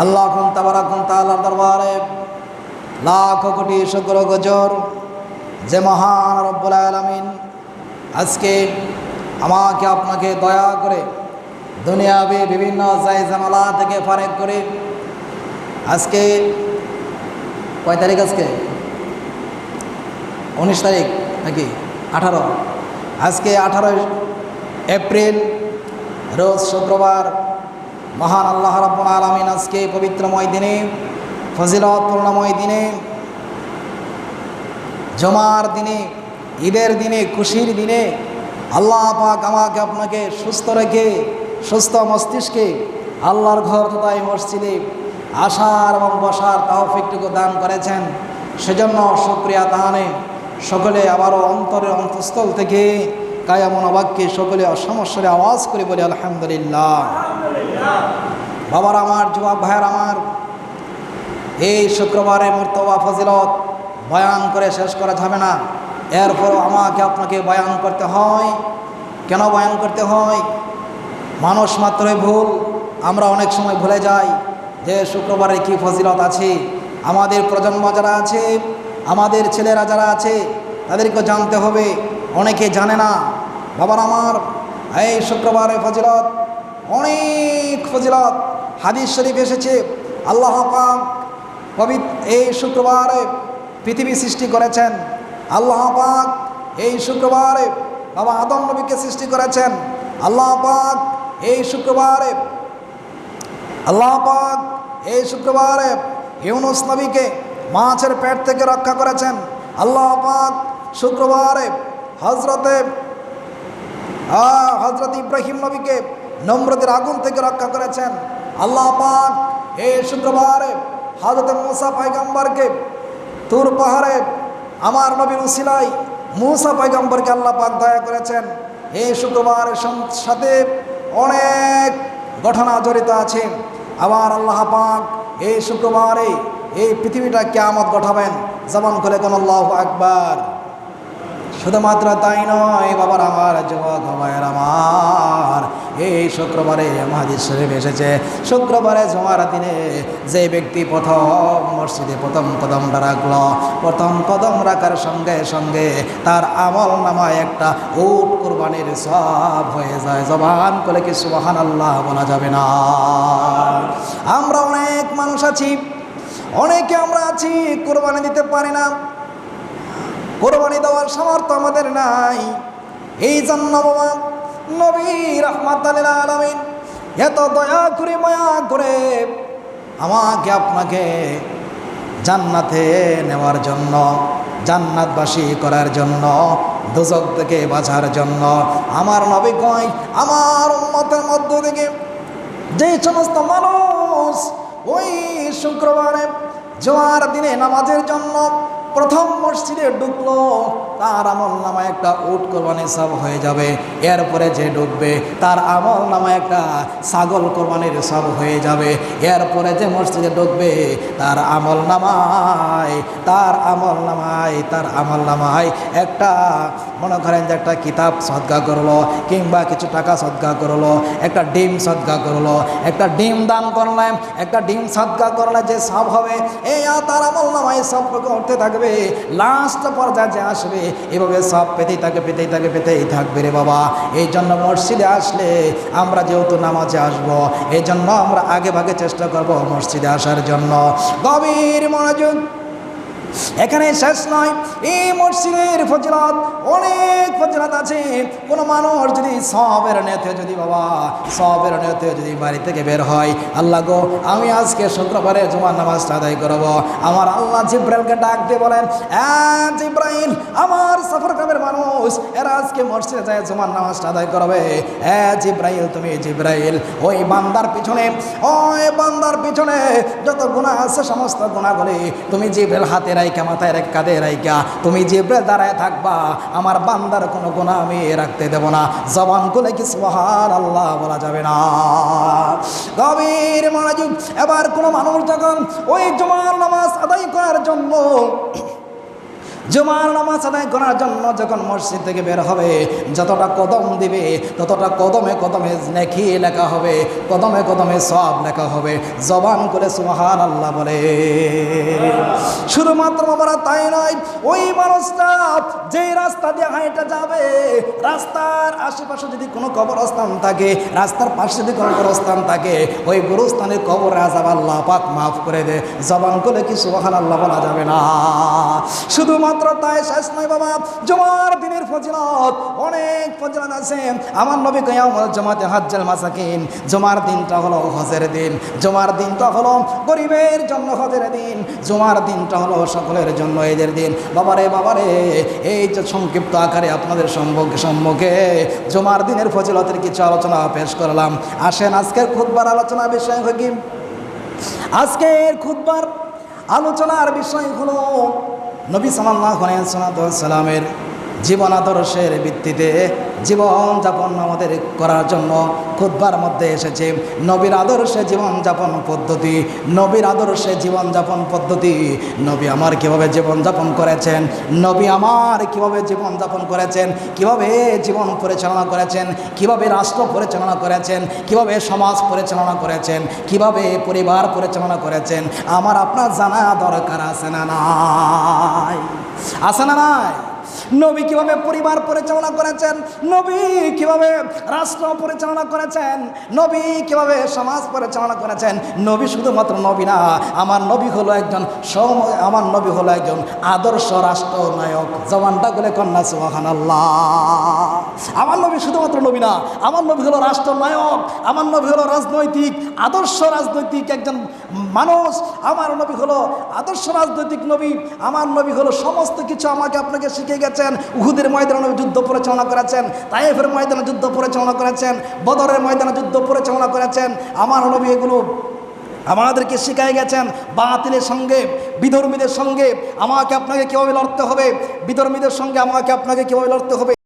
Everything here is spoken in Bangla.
আল্লাহ তাবারাক তাআলার দরবারে লাখ কোটি শুকর গজর যে মহান রব্বুল আলামিন আজকে আমাকে আপনাকে দয়া করে দুনিয়াবি বিভিন্ন জায়জামালা থেকে ফারেক করে আজকে কয় তারিখ? আজকে 19 তারিখ নাকি 18? আজকে 18 এপ্রিল রোজ শুক্রবার। মহান আল্লাহ রাব্বুল আলামিন আজকে পবিত্রময় দিনে, ফজিলতপূর্ণময় দিনে, জমার দিনে, ঈদের দিনে, খুশির দিনে আল্লাহ পাক আমাকে আপনাকে সুস্থ রেখে, সুস্থ মস্তিষ্কে আল্লাহর ঘর তথা এই মসজিদে আসার এবং বসার তৌফিকটুকু দান করেছেন। সেজন্য শুকরিয়া তাহানে সকলে আবারও অন্তরের অন্তঃস্থল থেকে কায়ামন বাক্যে সকলে অসমস্বরে আওয়াজ করে বলি আলহামদুলিল্লাহ। বাবার আমার, যুবক ভাইয়ের আমার, এই শুক্রবারে মর্তবা ফজিলত বয়ান করে শেষ করা যাবে না। এরপরও আমাকে আপনাকে বয়ান করতে হয়। কেন বয়ান করতে হয়? মানুষ মাত্রই ভুল। আমরা অনেক সময় ভুলে যাই যে শুক্রবারে কি ফজিলত আছে। আমাদের প্রজন্ম যারা আছে, আমাদের ছেলেরা যারা আছে, তাদেরকে জানতে হবে। অনেকে জানে না। বাবার আমার, এই শুক্রবারে ফজিলত, অনেক ফজিলত হাদিস শরীফ এসেছে। আল্লাহ পাক এই শুক্রবারে পৃথিবী সৃষ্টি করেছেন। আল্লাহ পাক এই শুক্রবারে বাবা আদম নবীকে সৃষ্টি করেছেন। আল্লাহ পাক এই শুক্রবারে ইউনুস নবীকে মাছের পেট থেকে রক্ষা করেছেন। আল্লাহ পাক শুক্রবারে হজরত ইব্রাহিম নবীকে নমরুদের আগুন থেকে রক্ষা করেছেন। আল্লাহ পাক এই শুক্রবারে হযরত মুসা পয়গম্বরকে তুর পাহাড়ে আমার নবীর উসিলায় মুসা পয়গম্বরকে আল্লাহ পাক দয়া করেছেন। এই শুক্রবারের সাথে অনেক ঘটনা জড়িত আছে। আবার আল্লাহ পাক এই শুক্রবারে এই পৃথিবীটা কিয়ামত ঘটাবেন। জবান খুলে কোন আল্লাহু আকবার। শুধুমাত্র তাই নয় বাবার আমার, যুবক ভাইয়ের আমার, এই শুক্রবারে হাদিস শরীফ এসেছে, শুক্রবারে জুমার দিনে যে ব্যক্তি প্রথম মসজিদে প্রথম কদমটা রাখলো, প্রথম কদম রাখার সঙ্গে সঙ্গে তার আমল নামায় একটা উট কুরবানির সওয়াব হয়ে যায়। জবান করে কি সুবহানাল্লাহ বলা যাবে না? আমরা অনেক মানুষ আছি, অনেকে আমরা আছি কুরবানি দিতে পারি না, কোরবানি দেওয়ার সামর্থ্য আমাদের নাই। এই জন্য বাবা নবী রাহমাতুল লিল আলামিন এত দয়া করে মায়া করে আমাকে আপনাকে জান্নাতে নেওয়ার জন্য, জান্নাতবাসী করার জন্য, দোজখ থেকে বাঁচার জন্য আমার নবী কয় আমার উম্মতের মধ্য থেকে যে সমস্ত মানুষ ওই শুক্রবারে জুমার দিনে নামাজের জন্য প্রথম মসজিদে ঢুকলো, তার আমল নামায় একটা উট কোরবানির সওয়াব হয়ে যাবে। এরপরে যে ঢুকবে তার আমল নামায় একটা ছাগল কোরবানির সওয়াব হয়ে যাবে। এরপরে যে মসজিদে ঢুকবে তার আমল নামায় একটা মনে করেন যে একটা কিতাব সদকা করলো, কিংবা কিছু টাকা সদকা করলো, একটা ডিম সদকা করলো, একটা ডিম দান করলেন, একটা ডিম সদকা করলে যে সওয়াব হবে, এই তার আমল নামায় সব করতে থাকবে। লাস্ট পর্যায়ে যে আসবে এভাবে সব পেতেই থাকবে রে বাবা। এই জন্য মসজিদে আসলে আমরা যেহেতু নামাজে আসবো, এই জন্য আমরা আগে ভাগে চেষ্টা করব মসজিদে আসার জন্য। গভীর মনোযোগ, এখানে শেষ নয়। এই মসজিদের ফজিলত, অনেক ফজিলত আছে। কোনো মানুষ যদি সওয়াবের নিয়তে যদি বাড়ি থেকে বের হয়, আল্লাহ গো আমি আজকে শুক্রবারে জুমার নামাজটা আদায় করব, আমার আল্লাহ জিব্রাইলকে ডাক দিয়ে বলেন, জিব্রাইল আমার সফর গ্রামের মানুষ এরা আজকে মসজিদে যায় জুমার নামাজটা আদায় করবে। জিব্রাইল, তুমি জিব্রাইল ওই বান্দার পিছনে যত গুনাহ আছে সমস্ত গুনাহগুলি তুমি জিব্রাইল হাতে রাইকা, মাথায় রেখে, কাঁধে রাইকা তুমি জিব্রাইল দাঁড়ায় থাকবা। আমার বান্দার কোনো গুনাহ আমি রাখতে দেব না। জবান খুলে কি সুবহানাল্লাহ বলা যাবে না? গভীর মনোযোগ। এবার কোনো মানুষ যখন ওই জুমার নামাজ আদায় করার জন্য জুমার নামাজ আদায় করার জন্য যখন মসজিদ থেকে বের হবে, যতটা কদম দিবে ততটা কদমে কদমে নেকি লেখা হবে, কদমে কদমে সওয়াব লেখা হবে। জবান করে সুবহানাল্লাহ বলে। শুধুমাত্র বাবারা তাই নয়, ওই মানুষটা যেই রাস্তা দিয়ে হাঁটা যাবে, রাস্তার আশেপাশে যদি কোনো কবরস্থান থাকে, রাস্তার পাশে যদি কোনো কবরস্থান থাকে, ওই গোরস্থানের কবর আযাব আল্লাহ পাক মাফ করে দে। জবান করে কি সুবহানাল্লাহ বলা যাবে না? শুধুমাত্র তাই শেষ নয় বাবা, জুমার দিনের ফজিলত অনেক ফজিলত আছে। আমার নবী কিয়ামুল জামাতে হাজ্জাল মাসাকিন, জুমার দিনটা হলো হজের দিন, জুমার দিনটা হলো গরিবের জন্য হজের দিন, জুমার দিনটা হলো সকলের জন্য ঈদের দিন। বাবারে বাবারে, এই যে সংক্ষিপ্ত আকারে আপনাদের সম্মুখে জুমার দিনের ফজিলতের কিছু আলোচনা পেশ করলাম। আসেন আজকের খুতবার আলোচনা বিষয় কি? আজকের খুতবার আলোচনার বিষয় হলো নবী সাল্লাল্লাহু আলাইহি ওয়াসাল্লামের জীবন আদর্শের ভিত্তিতে জীবনযাপন আমাদের করার জন্য খুতবার মধ্যে এসেছে নবীর আদর্শে জীবনযাপন পদ্ধতি। নবীর আদর্শে জীবনযাপন পদ্ধতি, নবী আমার কীভাবে জীবনযাপন করেছেন, নবী আমার কীভাবে জীবনযাপন করেছেন, কীভাবে জীবন পরিচালনা করেছেন, কীভাবে রাষ্ট্র পরিচালনা করেছেন, কীভাবে সমাজ পরিচালনা করেছেন, কীভাবে পরিবার পরিচালনা করেছেন, আমার আপনার জানা দরকার আছে না নাই? আছে না নাই? নবী কিভাবে পরিবার পরিচালনা করেছেন, নবী কিভাবে রাষ্ট্র পরিচালনা করেছেন, নবী কিভাবে সমাজ পরিচালনা করেছেন। নবী শুধুমাত্র নবী না, আমার নবী হলো একজন আমার নবী হলো একজন আদর্শ রাষ্ট্রনায়ক। জবানটা বলে কন্যা সুবহানাল্লাহ। আমার নবী শুধুমাত্র নবী না, আমার নবী হলো রাষ্ট্রনায়ক, আমার নবী হলো রাজনৈতিক আদর্শ রাজনৈতিক একজন মানুষ, আমার নবী হলো আদর্শ রাজনৈতিক নবী। আমার নবী হলো সমস্ত কিছু আমাকে আপনাকে শিখে গেছেন। উহুদের ময়দানে যুদ্ধ পরিচালনা করেছেন, তায়েফের ময়দানে যুদ্ধ পরিচালনা করেছেন, বদরের ময়দানে যুদ্ধ পরিচালনা করেছেন। আমার নবী এগুলো আমাদেরকে শিখাই গেছেন। বাতিলের সঙ্গে বিধর্মীদের সঙ্গে আমাকে আপনাকে কীভাবে লড়তে হবে, বিধর্মীদের সঙ্গে আমাকে আপনাকে কীভাবে লড়তে হবে।